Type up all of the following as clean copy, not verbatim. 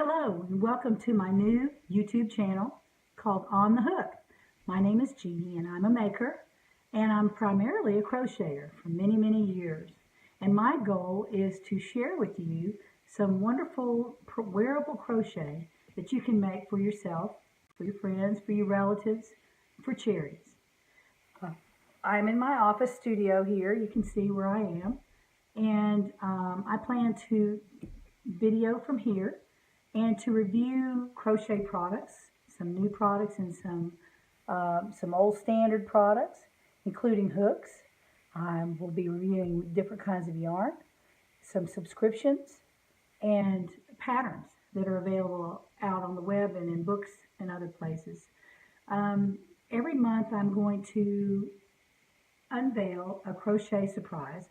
Hello and welcome to my new YouTube channel called On The Hook. My name is Jeannie and I'm a maker and I'm primarily a crocheter for many years. And my goal is to share with you some wonderful wearable crochet that you can make for yourself, for your friends, for your relatives, for charities. I'm in my office studio here. You can see where I am. And I plan to video from here and to review crochet products, some new products and some old standard products, including hooks. We'll be reviewing different kinds of yarn, some subscriptions, and patterns that are available out on the web and in books and other places. Every month I'm going to unveil a crochet surprise,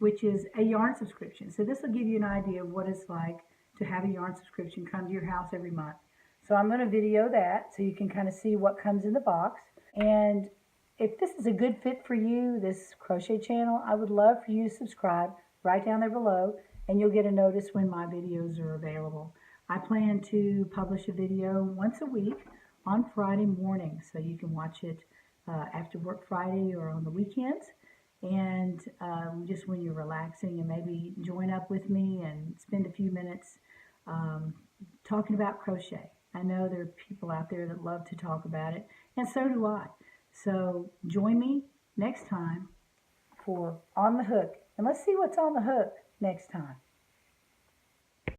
which is a yarn subscription. So this will give you an idea of what it's like to have a yarn subscription come to your house every month. So I'm going to video that so you can kind of see what comes in the box. And if this is a good fit for you, this crochet channel, I would love for you to subscribe right down there below, and you'll get a notice when my videos are available. I plan to publish a video once a week on Friday morning, so you can watch it after work Friday or on the weekends. And just when you're relaxing, and maybe join up with me and spend a few minutes talking about crochet. I know there are people out there that love to talk about it, and so do I. So join me next time for On the Hook, and let's see what's on the hook next time.